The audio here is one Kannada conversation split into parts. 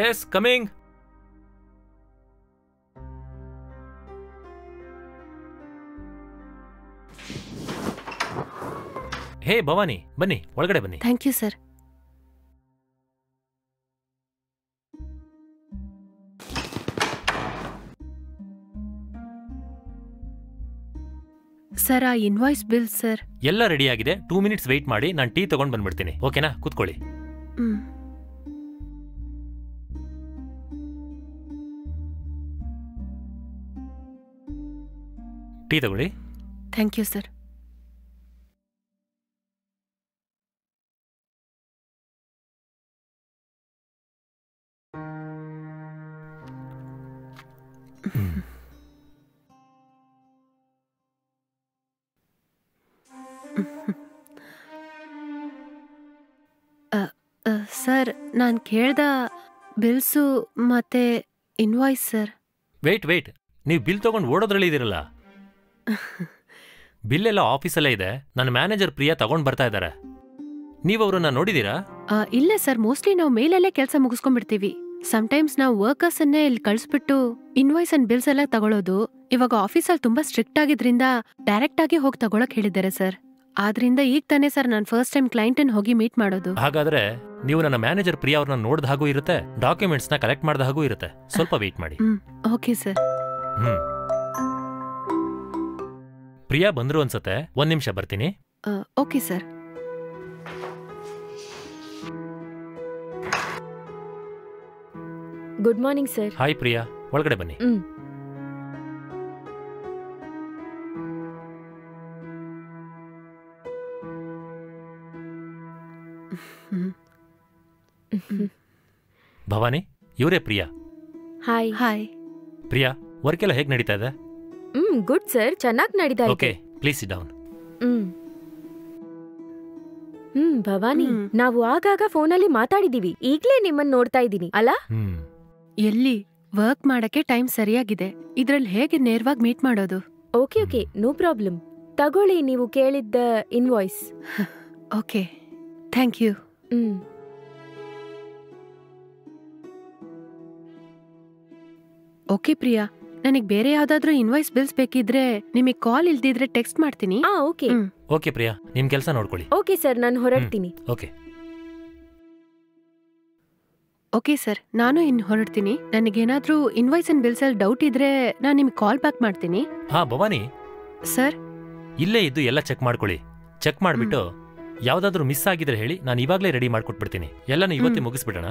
Yes coming. ಹೇ ಭವಾನಿ, ಬನ್ನಿ ಒಳಗಡೆ ಬನ್ನಿ. Thank you sir. ಸರ್, ಆ ಇನ್ವಾಯ್ಸ್ ಬಿಲ್ ಸರ್. ಎಲ್ಲ ರೆಡಿ ಆಗಿದೆ. 2 ಮಿನಿಟ್ಸ್ ವೆಯ್ಟ್ ಮಾಡಿ, ನಾನು ಟೀ ತಗೊಂಡ್ ಬಂದ್ಬಿಡ್ತೀನಿ. ಓಕೆನಾ? ಕೂತ್ಕೊಳ್ಳಿ. ಟೀ ತಗೊಳ್ಳಿ. Thank you sir. ಸರ್, ನಾನು ಕೇಳ್ದ ಬಿಲ್ಸು ಮತ್ತೆ ಇನ್ವಾಯ್ಸ್ ಸರ್. ವೇಟ್, ನೀವು ಬಿಲ್ ತಗೊಂಡು ಓಡೋದ್ರಲ್ಲಿ ಇದೀರಲ್ಲ. ಬಿಲ್ ಎಲ್ಲ ಆಫೀಸಲ್ಲೇ ಇದೆ. ನನ್ನ ಮ್ಯಾನೇಜರ್ ಪ್ರಿಯಾ ತಗೊಂಡ್ ಬರ್ತಾ ಇದ್ದಾರೆ. ನೀವು ಅವ್ರನ್ನ ನೋಡಿದೀರಾ? ಇಲ್ಲ ಸರ್, ಮೋಸ್ಟ್ಲಿ ನಾವು ಮೇಲಲ್ಲೇ ಕೆಲಸ ಮುಗಿಸ್ಕೊಂಡ್ಬಿಡ್ತೀವಿ. ಸಮ್ಟೈಮ್ಸ್ ನಾವು ವರ್ಕರ್ಸ್ ಅನ್ನೇ ಇಲ್ಲಿ ಕಳಿಸ್ಬಿಟ್ಟು ಇನ್ವಾಯ್ಸ್ ಅಂಡ್ ಬಿಲ್ಸ್ ಎಲ್ಲ ತಗೊಳ್ಳೋದು. ಇವಾಗ ಆಫೀಸಲ್ಲಿ ತುಂಬಾ ಸ್ಟ್ರಿಕ್ಟ್ ಆಗಿದ್ರಿಂದ ಡೈರೆಕ್ಟ್ ಆಗಿ ಹೋಗಿ ತಗೊಳಕ್ ಹೇಳಿದ್ದಾರೆ ಸರ್. ಆದ್ರಿಂದ ಈಗ ತಾನೇ ಸರ್ ನಾನು ಫಸ್ಟ್ ಟೈಮ್ ಕ್ಲೈಂಟ್ ಅನ್ನು ಹೋಗಿ ಮೀಟ್ ಮಾಡೋದು. ಹಾಗಾದ್ರೆ ನೀವು ನನ್ನ ಮ್ಯಾನೇಜರ್ ಪ್ರಿಯಾ ಅವ್ರನ್ನ ನೋಡಿದ ಹಾಗೂ ಇರುತ್ತೆ, ಡಾಕ್ಯುಮೆಂಟ್ಸ್ ನ ಕಲೆಕ್ಟ್ ಮಾಡಿದ ಹಾಗೂ ಇರುತ್ತೆ. ಸ್ವಲ್ಪ ವೇಟ್ ಮಾಡಿ. Okay sir. ಪ್ರಿಯಾ ಬಂದ್ರು ಅನ್ಸತ್ತೆ. 1 ನಿಮಿಷ ಬರ್ತೀನಿ. Okay sir. Good morning sir. Hi Priya, ಒಳಗಡೆ ಬನ್ನಿ. ಭವಾನಿ, ಇವರೇ Priya. Hi. Hi Priya, work ಎಲ್ಲ ಹೇಗೆ ನಡೀತಾ ಇದೆ? ಗುಡ್ ಸರ್, ಚೆನ್ನಾಗಿ ನಡೀತಾ ಇದೆ. Okay, please sit down. Bhavani, ನಾವು ಆಗಾಗ ಫೋನಲ್ಲಿ ಮಾತಾಡಿದೀವಿ. ಈಗ್ಲೇ ನಿಮ್ಮನ್ನ ನೋಡ್ತಾ ಇದ್ದೀನಿ ಅಲ್ಲ? ಎಲ್ಲಿ ವರ್ಕ್ ಮಾಡಕ್ಕೆ ಟೈಮ್ ಸರಿಯಾಗಿದೆ. ಇದ್ರಲ್ಲಿ ಹೇಗೆ ನೇರವಾಗಿ ಮೀಟ್ ಮಾಡೋದು? Okay, no problem. ತಗೊಳ್ಳಿ ನೀವು ಕೇಳಿದ್ದ invoice. Okay, thank you. Okay Priya, ನನಗೆ ಬೇರೆ ಯಾವ್ದಾದ್ರೂ ಇನ್ವಾಯ್ಸ್ ಬಿಲ್ಸ್ ಬೇಕಿದ್ರೆ ನಿಮಗೆ ಕಾಲ್ ಇಲ್ದಿದ್ರೆ ಟೆಕ್ಸ್ಟ್ ಮಾಡ್ತೀನಿ. ಓಕೆ. ಓಕೆ ಪ್ರಿಯಾ, ನಿಮ್ ಕೆಲಸ ನೋಡ್ಕೊಳ್ಳಿ. ಓಕೆ ಸರ್, ನಾನು ಹೊರಡ್ತೀನಿ. ಓಕೆ. ಓಕೆ ಸರ್, ನಾನು ಇನ್ನು ಹೊರಡ್ತೀನಿ. ನನಗೇನಾದ್ರೂ ಇನ್ವಾಯ್ಸ್ ಅಂಡ್ ಬಿಲ್ಸ್ ಅಲ್ಲಿ ಡೌಟ್ ಇದ್ರೆ ನಾನು ನಿಮ್ಗೆ ಕಾಲ್ ಬ್ಯಾಕ್ ಮಾಡ್ತೀನಿ. ಭವಾನಿ ಸರ್, ಇಲ್ಲೇ ಇದ್ದು ಎಲ್ಲ ಚೆಕ್ ಮಾಡ್ಕೊಳ್ಳಿ. ಚೆಕ್ ಮಾಡ್ಬಿಟ್ಟು ಯಾವ್ದಾದ್ರೂ ಮಿಸ್ ಆಗಿದ್ರೆ ಹೇಳಿ, ನಾನು ಇವಾಗಲೇ ರೆಡಿ ಮಾಡ್ಕೊಟ್ಬಿಡ್ತೀನಿ. ಎಲ್ಲನೂ ಇವತ್ತೇ ಮುಗಿಸ್ಬಿಡೋಣ.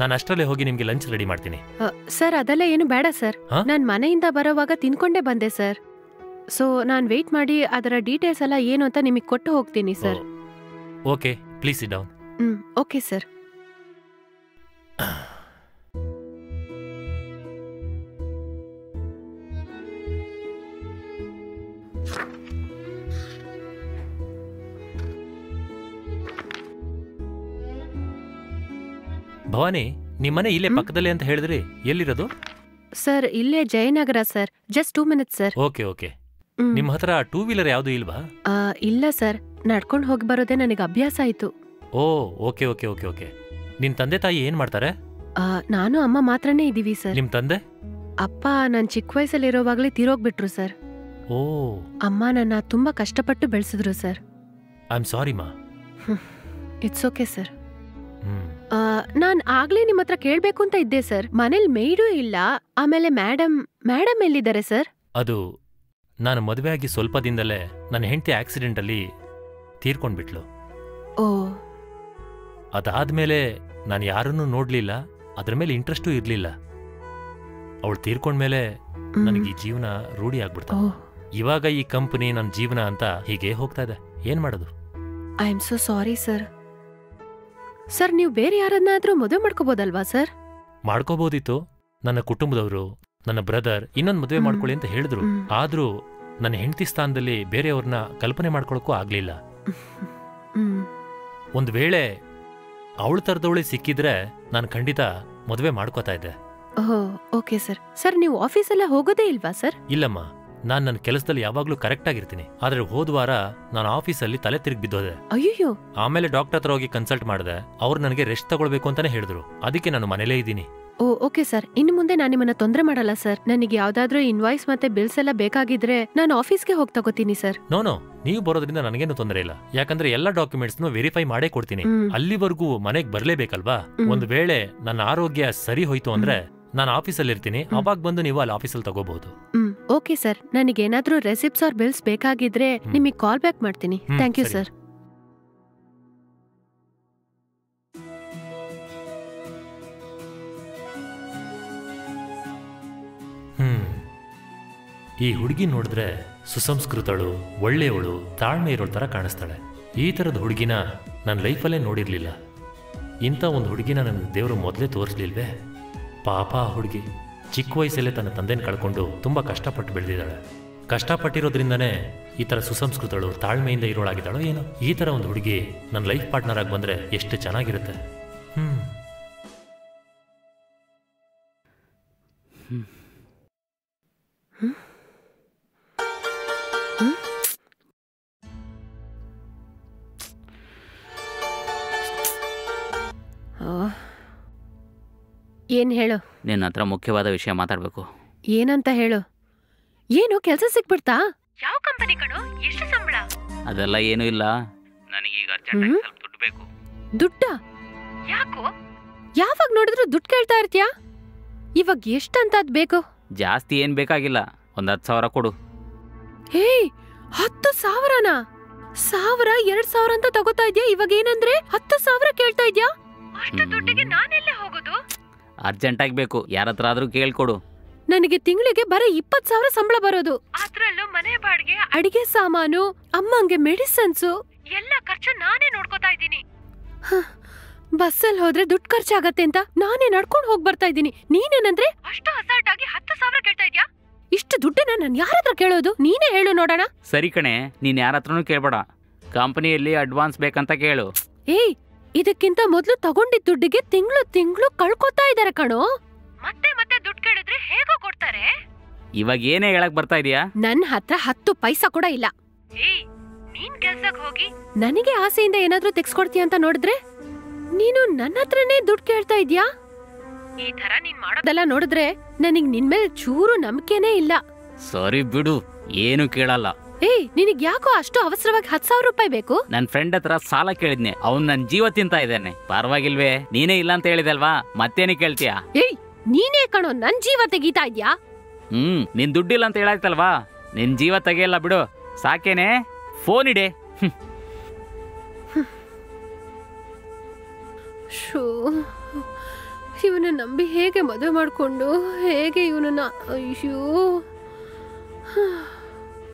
ನಾನು ಅಷ್ಟರಲ್ಲೇ ಹೋಗಿ ನಿಮ್ಗೆ ಲಂಚ್ ರೆಡಿ ಮಾಡ್ತೀನಿ. ಸರ್, ಅದೆಲ್ಲ ಏನು ಬೇಡ ಸರ್. ನಾನ್ ಮನೆಯಿಂದ ಬರೋವಾಗ ತಿನ್ಕೊಂಡೇ ಬಂದೆ ಸರ್. ಸೊ ನಾನ್ ವೇಟ್ ಮಾಡಿ ಅದರ ಡೀಟೇಲ್ಸ್ ಎಲ್ಲ ಏನು ಅಂತ ನಿಮಗೆ ಕೊಟ್ಟು ಹೋಗ್ತೀನಿ sir. Okay, please sit down. Okay sir. Bhavani, ನಿಮ್ಮನೆ ಇಲ್ಲೇ ಪಕ್ಕದಲ್ಲೇ ಅಂತ ಹೇಳಿದ್ರಿ, ಎಲ್ಲಿರೋದು? ಸರ್, ಇಲ್ಲೇ Jayanagar sir. Just 2 minutes sir. Okay. ನಿಮ್ಮ ಹತ್ರ 2 ವೀಲರ್ ಯಾವ್ದು ಇಲ್ವಾ? ಇಲ್ಲ ಸರ್, ನಡ್ಕೊಂಡು ಹೋಗಿ ಬರೋದೇ ನನಗೆ ಅಭ್ಯಾಸ ಆಯ್ತು. ಓಕೆ. ನಿನ್ ತಂದೆ ತಾಯಿ ಏನ್ ಮಾಡ್ತಾರೆ? ನಾನು ಅಮ್ಮ ಮಾತ್ರನೇ ಇದೀವಿ ಸರ್. ನಿಮ್ ತಂದೆ? ಅಪ್ಪ ನಾನ್ ಚಿಕ್ಕ ವಯಸ್ಸಲ್ಲಿರೋವಾಗ್ಲೇ ತೀರೋಗ್ಬಿಟ್ರು ಸರ್. ಅಮ್ಮ ನನ್ನ ತುಂಬಾ ಕಷ್ಟಪಟ್ಟು ಬೆಳೆಸಿದ್ರು ಸರ್. ಐ ಆಮ್ ಸಾರಿ ಮಾ. It's okay sir. ನಾನ್ ಆಗ್ಲೇ ನಿಮ್ ಹತ್ರ ಕೇಳ್ಬೇಕು ಅಂತ ಇದ್ದೆ ಸರ್. ಮನೇಲಿ ಮೇಡೂ ಇಲ್ಲ. ಆಮೇಲೆ ಮೇಡಮ್ ಎಲ್ಲಿದ್ದಾರೆ ಸರ್? ಅದು ನಾನು ಮದುವೆ ಆಗಿ ಸ್ವಲ್ಪ ದಿನದಲ್ಲೇ ನನ್ನ ಹೆಂಡತಿ ಆಕ್ಸಿಡೆಂಟ್ ಅಲ್ಲಿ ತೀರ್ಕೊಂಡ್ಬಿಟ್ಲು. ಅದಾದ್ಮೇಲೆ ನಾನು ಯಾರನ್ನೂ ನೋಡ್ಲಿಲ್ಲ, ಅದ್ರ ಮೇಲೆ ಇಂಟ್ರೆಸ್ಟೂ ಇರ್ಲಿಲ್ಲ. ಅವಳು ತೀರ್ಕೊಂಡ್ಮೇಲೆ ನನಗೆ ಈ ಜೀವನ ರೂಢಿ ಆಗ್ಬಿಡ್ತಾ. ಇವಾಗ ಈ ಕಂಪನಿ ನನ್ನ ಜೀವನ ಅಂತ ಹೀಗೆ ಹೋಗ್ತಾ ಇದೆ. ಏನ್ ಮಾಡೋದು? I am so sorry sir. Sir, ನೀವು ಬೇರೆ ಯಾರನ್ನಾದ್ರೂ ಮದುವೆ ಮಾಡ್ಕೋಬೋದಲ್ವಾ ಸರ್? ಮಾಡ್ಕೋಬೋದಿತ್ತು. ನನ್ನ ಕುಟುಂಬದವರು, ನನ್ನ ಬ್ರದರ್ ಇನ್ನೊಂದು ಮದುವೆ ಮಾಡ್ಕೊಳ್ಳಿ ಅಂತ ಹೇಳಿದ್ರು. ಆದ್ರೂ ನನ್ನ ಹೆಂಡತಿ ಸ್ಥಾನದಲ್ಲಿ ಬೇರೆಯವ್ರನ್ನ ಕಲ್ಪನೆ ಮಾಡ್ಕೊಳಕ್ಕೂ ಆಗ್ಲಿಲ್ಲ. ಒಂದ್ ವೇಳೆ ಅವಳ ತರದವಳಿ ಸಿಕ್ಕಿದ್ರೆ ನಾನು ಖಂಡಿತ ಮದುವೆ ಮಾಡ್ಕೋತಾ ಇದ್ದೆ. Okay sir. ಸರ್, ನೀವು ಆಫೀಸೆಲ್ಲ ಹೋಗೋದೇ ಇಲ್ವಾ ಸರ್? ಇಲ್ಲಮ್ಮ, ನಾನ್ ನನ್ನ ಕೆಲಸದಲ್ಲಿ ಯಾವಾಗ್ಲೂ ಕರೆಕ್ಟ್ ಆಗಿರ್ತೀನಿ. ಆದ್ರೆ ಹೋದ ವಾರ ನಾನು ಆಫೀಸಲ್ಲಿ ತಲೆ ತಿರುಗಿ ಬಿದ್ದೋದೆ. ಅಯ್ಯೋ. ಆಮೇಲೆ ಡಾಕ್ಟರ್ ಹತ್ರ ಹೋಗಿ ಕನ್ಸಲ್ಟ್ ಮಾಡಿದೆ. ಅವ್ರು ನನಗೆ ರೆಸ್ಟ್ ತಗೊಳ್ಬೇಕು ಅಂತಾನೆ ಹೇಳಿದ್ರು. ಅದಕ್ಕೆ ನಾನು ಮನೇಲೇ ಇದ್ದೀನಿ. ಓಕೆ ಸರ್, ಇನ್ನು ಮುಂದೆ ನಾನು ನಿಮ್ಮನ್ನ ತೊಂದರೆ ಮಾಡಲ್ಲ ಸರ್. ನನಗೆ ಯಾವ್ದಾದ್ರೂ ಇನ್ವಾಯ್ಸ್ ಮತ್ತೆ ಬಿಲ್ಸ್ ಎಲ್ಲ ಬೇಕಾಗಿದ್ರೆ ನಾನು ಆಫೀಸ್ಗೆ ಹೋಗಿ ತಗೋತೀನಿ ಸರ್. ನೋ, ನೀವು ಬರೋದ್ರಿಂದ ನನಗೇನು ತೊಂದರೆ ಇಲ್ಲ. ಯಾಕಂದ್ರೆ ಎಲ್ಲ ಡಾಕ್ಯುಮೆಂಟ್ಸ್ ವೆರಿಫೈ ಮಾಡೇ ಕೊಡ್ತೀನಿ. ಅಲ್ಲಿವರೆಗೂ ಮನೆಗ್ ಬರ್ಲೇಬೇಕಲ್ವಾ? ಒಂದ್ ವೇಳೆ ನನ್ನ ಆರೋಗ್ಯ ಸರಿ ಹೋಯ್ತು ಅಂದ್ರೆ ನಾನು ಆಫೀಸಲ್ಲಿ ಇರ್ತೀನಿ. ಅವಾಗ ಬಂದು ನೀವು ಅಲ್ಲಿ ಆಫೀಸಲ್ಲಿ ತಗೋಬಹುದು. ಓಕೆ ಸರ್, ನನಗೇನಾದ್ರೂ ರೆಸಿಪ್ಟ್ಸ್ ಆರ್ ಬಿಲ್ಸ್ ಬೇಕಾಗಿದ್ರೆ ನಿಮಗೆ ಕಾಲ್ ಬ್ಯಾಕ್ ಮಾಡ್ತೀನಿ. Thank you sir. ಈ ಹುಡುಗಿ ನೋಡಿದ್ರೆ ಸುಸಂಸ್ಕೃತಳು, ಒಳ್ಳೆಯವಳು, ತಾಳ್ಮೆ ಇರೋ ತರ ಕಾಣಿಸ್ತಾಳೆ. ಈ ತರದ ಹುಡುಗಿನ ನನ್ನ ಲೈಫಲ್ಲೇ ನೋಡಿರ್ಲಿಲ್ಲ. ಇಂಥ ಒಂದು ಹುಡುಗಿನ ನನ್ನ ದೇವರು ಮೊದಲೇ ತೋರಿಸ್ಲಿಲ್ವೇ? ಪಾಪ ಆ ಹುಡುಗಿ ಚಿಕ್ಕ ವಯಸ್ಸಲ್ಲೇ ತನ್ನ ತಂದೆನ ಕಳ್ಕೊಂಡು ತುಂಬ ಕಷ್ಟಪಟ್ಟು ಬೆಳೆದಿದ್ದಾಳೆ. ಕಷ್ಟಪಟ್ಟಿರೋದ್ರಿಂದನೇ ಈ ಥರ ಸುಸಂಸ್ಕೃತಳು, ತಾಳ್ಮೆಯಿಂದ ಇರೋಳಾಗಿದ್ದಾಳೋ ಏನೋ. ಈ ಥರ ಒಂದು ಹುಡುಗಿ ನನ್ನ ಲೈಫ್ ಪಾರ್ಟ್ನರ್ ಆಗಿ ಬಂದರೆ ಎಷ್ಟು ಚೆನ್ನಾಗಿರುತ್ತೆ. ಏನ್ ಹೇಳು? ನಿನ್ನ ಹತ್ರ ಮುಖ್ಯವಾದ ವಿಷಯ ಮಾತಾಡ್ಬೇಕು. ಏನಂತ ಹೇಳು? ಏನು ಕೆಲಸ ಸಿಕ್ಬಿಡ್ತಾ? ಯಾವ ಕಂಪನಿ ಕಣೋ? ಎಷ್ಟು ಸಂಬಳ? ಅದೆಲ್ಲ ಏನೂ ಇಲ್ಲ. ನನಗೀಗ ಅರ್ಜೆಂಟಾಗಿ ಸ್ವಲ್ಪ ದುಡ್ಡು ಬೇಕು. ದುಡ್ಡ? ಯಾಕೋ? ಯಾವಾಗ ನೋಡಿದ್ರು ದುಡ್ಡು ಕೇಳ್ತಾ ಇರ್ತೀಯಾ? ಇವಾಗ ಎಷ್ಟಂತ ಅದ್ ಬೇಕು? ಜಾಸ್ತಿ ಏನ್ ಬೇಕಾಗಿಲ್ಲ, ಒಂದ್ 10,000 ಕೊಡು. ಹೇ, 10,000ನಾ? 1,000, 2,000 ಅಂತ ತಗೋತಾ ಇದ್ಯಾ? ಇವಾಗ ಏನಂದ್ರೆ 10,000 ಕೇಳ್ತಾ ಇದ್ಯಾ? ಅಷ್ಟು ದುಡ್ಡಿಗೆ ನಾನೆಲ್ಲೇ ಹೋಗೋದು? ಅರ್ಜೆಂಟಾಗಿ ಬೇಕು, ಯಾರತ್ರ ಆದ್ರೂ ಕೇಳ್ಕೊಡು. ನನಗೆ ತಿಂಗಳಿಗೆ ಬರೀ 20,000 ಸಂಬಳ ಬರೋದು. ಅದ್ರಲ್ಲೂ ಮನೆ ಬಾಡಿಗೆ, ಅಡಿಗೆ ಸಾಮಾನು, ಅಮ್ಮಂಗೆ ಮೆಡಿಸಿನ್ಸು ಎಲ್ಲ ಖರ್ಚು ನಾನೇ ನೋಡ್ಕೋತಾ ಇದ್ದೀನಿ. ಬಸ್ಸಲ್ಲಿ ಹೋದ್ರೆ ದುಡ್ಡು ಖರ್ಚಾಗತ್ತೆ ಅಂತ ನಾನೇ ನಡ್ಕೊಂಡು ಹೋಗಿ ಬರ್ತಾ ಇದ್ದೀನಿ. ನೀನೇನಂದ್ರೆ ಅಷ್ಟು ಅಸಾಲ್ಟ್ ಆಗಿ 10,000 ಕೇಳ್ತಾ ಇದ್ಯಾ? ಇಷ್ಟು ದುಡ್ಡನ್ನ ನಾನು ಯಾರ ಹತ್ರ ಕೇಳೋದು? ನೀನೇ ಹೇಳು ನೋಡೋಣ. ಸರಿ ಕಣೆ, ನೀನ್ ಯಾರ ಹತ್ರನೂ ಕೇಳ್ಬೇಡ. ಕಂಪನಿಯಲ್ಲಿ ಅಡ್ವಾನ್ಸ್ ಬೇಕಂತ ಕೇಳು. ಏಯ್, ಇದಕ್ಕಿಂತ ಮೊದ್ಲು ತಗೊಂಡಿದ್ದ ದುಡ್ಡಿಗೆ ತಿಂಗಳು ಕಳ್ಕೊತಾ ಇದಾರೆ ಕಣೋ. ಮತ್ತೆ ಮತ್ತೆ ದುಡ್ಡು ಕೇಳಿದ್ರೆ ಹೇಗೋ ಕೊಡ್ತಾರೆ? ಇವಾಗ ಏನೇ ಹೇಳಕ್ ಬರ್ತಾ ಇದೀಯಾ? ನನ್ ಹತ್ರ 10 ಪೈಸಾ ಕೂಡ ಇಲ್ಲ. ನೀನ್ ಕೆಲ್ಸಕ್ ಹೋಗಿ ನನಗೆ ಆಸೆಯಿಂದ ಏನಾದ್ರೂ ತೆಗ್ಸ್ಕೊಡ್ತೀಯ ಅಂತ ನೋಡಿದ್ರೆ ನೀನು ನನ್ನ ಹತ್ರನೇ ದುಡ್ಡು ಕೇಳ್ತಾ ಇದ್ಯಾ? ಈ ತರ ನೀನ್ ಮಾಡೋದೆಲ್ಲ ನೋಡಿದ್ರೆ ನನಗ್ ನಿನ್ ಮೇಲೆ ಚೂರು ನಂಬಿಕೆನೇ ಇಲ್ಲ. ಸರಿ ಬಿಡು, ಏನು ಕೇಳಲ್ಲ. ಏಯ್, ನಿನಗ್ ಯಾಕೋ ಅಷ್ಟು ಅವಸರವಾಗಿ 10,000 ರೂಪಾಯಿ ಬೇಕು? ನನ್ ಫ್ರೆಂಡ್ ಹತ್ರ ಸಾಲ ಕೇಳಿದ್ನೆ, ಅವ್ನ್ ನನ್ ಜೀವ ತಿಂತಾ ಇದ್ದಾನೆ. ಪರವಾಗಿಲ್ವೇ? ನೀನೇ ಇಲ್ಲ ಅಂತ ಹೇಳಿದಲ್ವಾ, ಮತ್ತೇನೇ ಕೇಳ್ತೀಯಾ? ಏಯ್, ನೀನೇ ಕಣೋ ನನ್ ಜೀವ ತೆಗೀತಾ ಇದ್ಯಾ? ನಿನ್ ದುಡ್ಡಿಲ್ಲ ಅಂತ ಹೇಳಾಯ್ತಲ್ವಾ, ನಿನ್ ಜೀವ ತೆಗೆಯಲ್ಲ ಬಿಡು. ಸಾಕೇನೆ, ಫೋನ್ ಇಡೆ. ಇವನ ನಂಬಿ ಹೇಗೆ ಮದುವೆ ಮಾಡ್ಕೊಂಡು ಹೇಗೆ ಇವನನ್ನ, ಅಯ್ಯೋ.